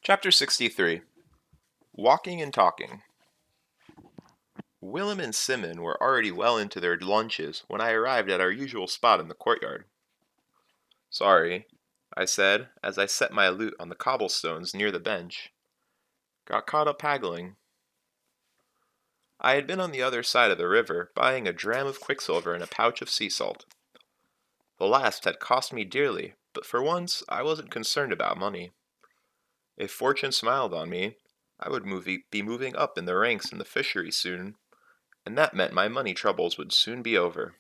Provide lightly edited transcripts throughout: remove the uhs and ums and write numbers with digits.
Chapter 63 Walking and Talking. Willem and Simon were already well into their lunches when I arrived at our usual spot in the courtyard. Sorry, I said as I set my lute on the cobblestones near the bench. Got caught up haggling. I had been on the other side of the river buying a dram of quicksilver and a pouch of sea salt. The last had cost me dearly, but for once I wasn't concerned about money. If fortune smiled on me, I would be moving up in the ranks in the fishery soon, and that meant my money troubles would soon be over.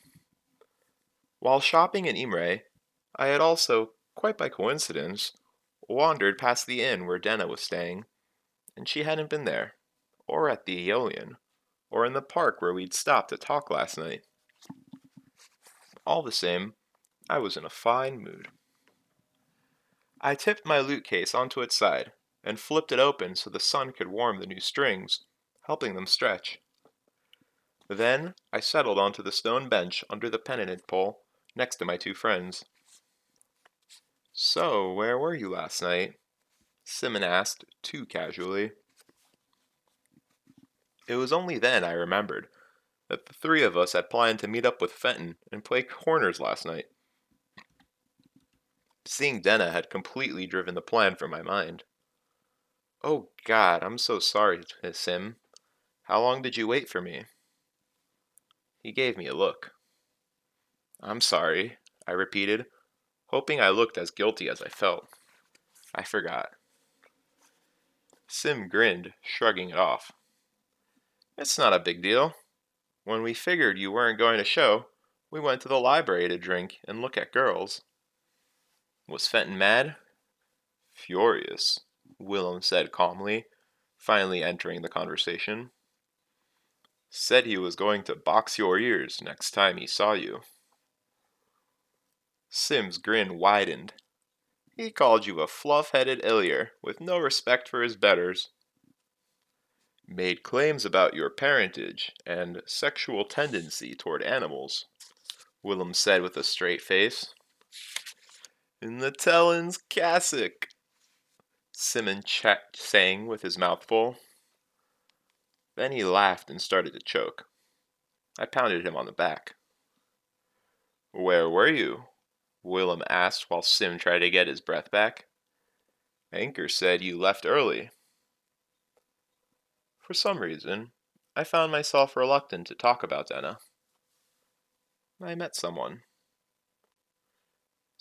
While shopping in Imre, I had also, quite by coincidence, wandered past the inn where Denna was staying, and she hadn't been there, or at the Aeolian, or in the park where we'd stopped to talk last night. All the same, I was in a fine mood. I tipped my lute case onto its side, and flipped it open so the sun could warm the new strings, helping them stretch. Then I settled onto the stone bench under the pennant pole next to my two friends. So, where were you last night? Simon asked, too casually. It was only then I remembered that the three of us had planned to meet up with Fenton and play corners last night. Seeing Denna had completely driven the plan from my mind. Oh God, I'm so sorry, Sim. How long did you wait for me? He gave me a look. I'm sorry, I repeated, hoping I looked as guilty as I felt. I forgot. Sim grinned, shrugging it off. It's not a big deal. When we figured you weren't going to show, we went to the library to drink and look at girls. Was Fenton mad? Furious, Willem said calmly, finally entering the conversation. Said he was going to box your ears next time he saw you. Sim's grin widened. He called you a fluff-headed Illier with no respect for his betters. Made claims about your parentage and sexual tendency toward animals, Willem said with a straight face. In the Talon's cassock, Simon sang with his mouth full. Then he laughed and started to choke. I pounded him on the back. Where were you? Willem asked while Sim tried to get his breath back. Anchor said you left early. For some reason, I found myself reluctant to talk about Denna. I met someone.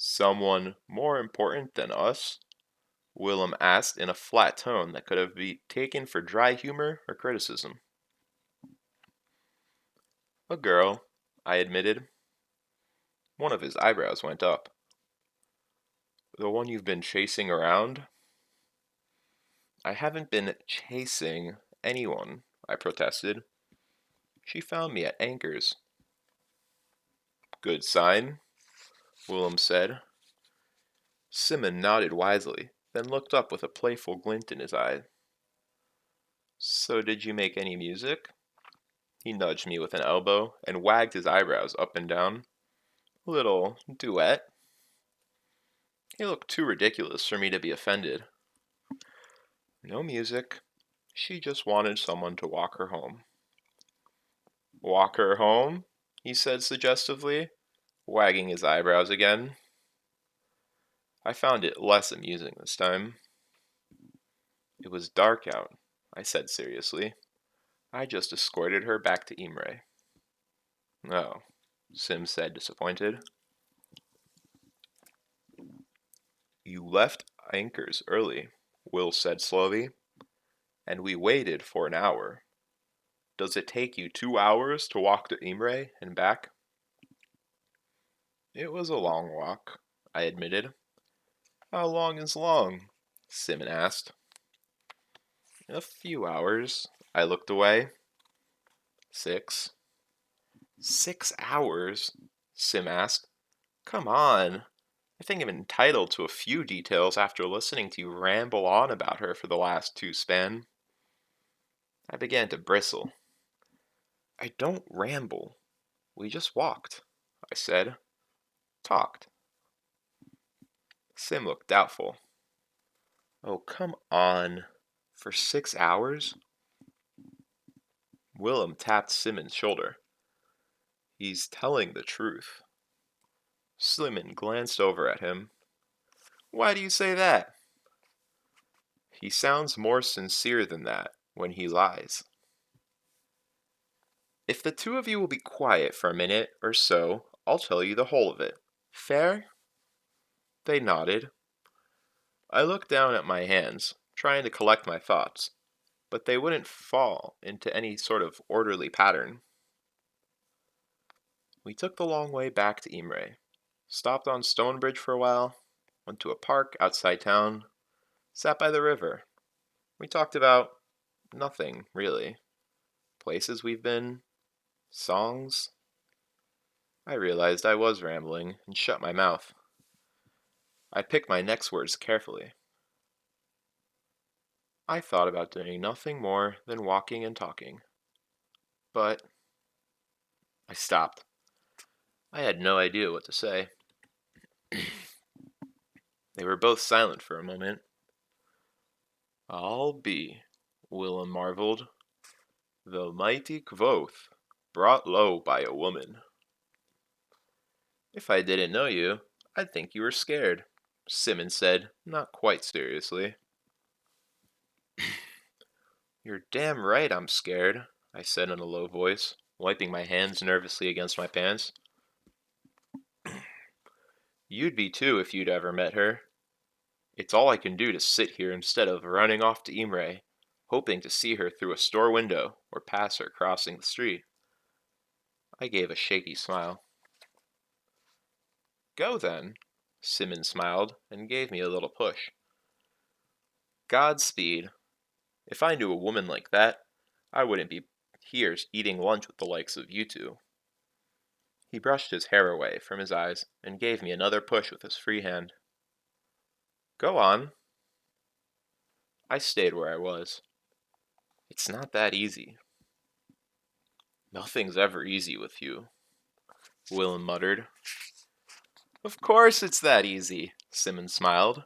Someone more important than us? Willem asked in a flat tone that could have been taken for dry humor or criticism. A girl, I admitted. One of his eyebrows went up. The one you've been chasing around? I haven't been chasing anyone, I protested. She found me at Anchor's. Good sign, Willem said. Simon nodded wisely, then looked up with a playful glint in his eye. So did you make any music? He nudged me with an elbow and wagged his eyebrows up and down. Little duet. He looked too ridiculous for me to be offended. No music. She just wanted someone to walk her home. Walk her home? He said suggestively, wagging his eyebrows again. I found it less amusing this time. It was dark out, I said seriously. I just escorted her back to Imre. Oh, Sim said, disappointed. You left Anchors early, Will said slowly, and we waited for an hour. Does it take you 2 hours to walk to Imre and back? It was a long walk, I admitted. How long is long? Simon asked. A few hours. I looked away. 6. 6 hours? Sim asked. Come on. I think I'm entitled to a few details after listening to you ramble on about her for the last 2 span. I began to bristle. I don't ramble. We just walked, I said. Talked. Sim looked doubtful. Oh, come on. For 6 hours? Willem tapped Simmons' shoulder. He's telling the truth. Simon glanced over at him. Why do you say that? He sounds more sincere than that when he lies. If the two of you will be quiet for a minute or so, I'll tell you the whole of it. Fair? They nodded. I looked down at my hands, trying to collect my thoughts, but they wouldn't fall into any sort of orderly pattern. We took the long way back to Imre, stopped on Stonebridge for a while, went to a park outside town, sat by the river. We talked about nothing, really. Places we've been, songs. I realized I was rambling and shut my mouth. I picked my next words carefully. I thought about doing nothing more than walking and talking. But I stopped. I had no idea what to say. They were both silent for a moment. I'll be, Willem marveled, the mighty Kvothe, brought low by a woman. If I didn't know you, I'd think you were scared, Simmons said, not quite seriously. You're damn right I'm scared, I said in a low voice, wiping my hands nervously against my pants. You'd be too if you'd ever met her. It's all I can do to sit here instead of running off to Imre, hoping to see her through a store window or pass her crossing the street. I gave a shaky smile. Go then, Simmons smiled and gave me a little push. Godspeed. If I knew a woman like that, I wouldn't be here eating lunch with the likes of you two. He brushed his hair away from his eyes and gave me another push with his free hand. Go on. I stayed where I was. It's not that easy. Nothing's ever easy with you, Willem muttered. Of course it's that easy, Simmons smiled.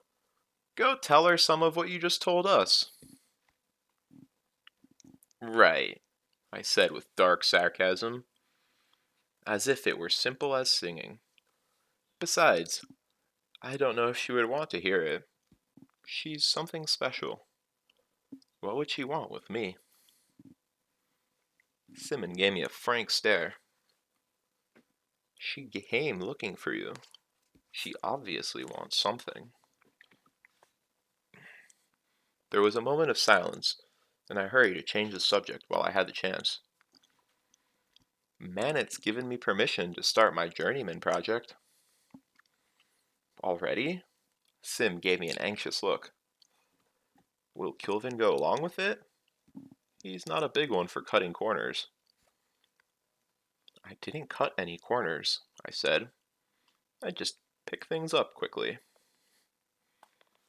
Go tell her some of what you just told us. Right, I said with dark sarcasm, as if it were simple as singing. Besides, I don't know if she would want to hear it. She's something special. What would she want with me? Simon gave me a frank stare. She came looking for you. She obviously wants something. There was a moment of silence, and I hurried to change the subject while I had the chance. Manet's given me permission to start my journeyman project. Already? Sim gave me an anxious look. Will Kilvin go along with it? He's not a big one for cutting corners. I didn't cut any corners, I said. I just picked things up quickly.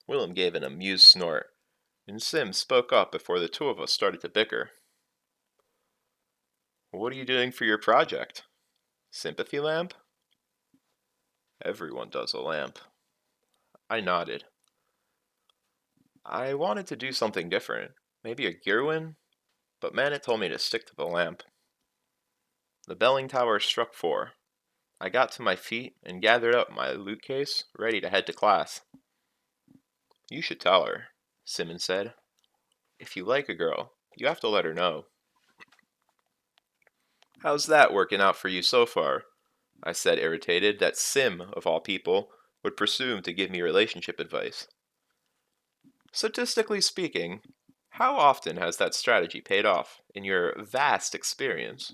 Willem gave an amused snort, and Sim spoke up before the two of us started to bicker. What are you doing for your project? Sympathy lamp? Everyone does a lamp. I nodded. I wanted to do something different, maybe a Girwin, but Manet told me to stick to the lamp. The belling tower struck 4. I got to my feet and gathered up my loot case, ready to head to class. You should tell her, Simmons said. If you like a girl, you have to let her know. How's that working out for you so far? I said, irritated that Sim, of all people, would presume to give me relationship advice. Statistically speaking, how often has that strategy paid off in your vast experience?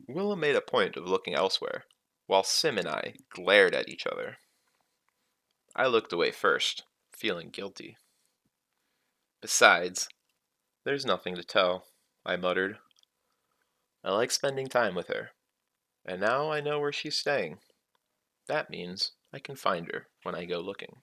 Willem made a point of looking elsewhere, while Sim and I glared at each other. I looked away first, feeling guilty. Besides, there's nothing to tell, I muttered. I like spending time with her, and now I know where she's staying. That means I can find her when I go looking.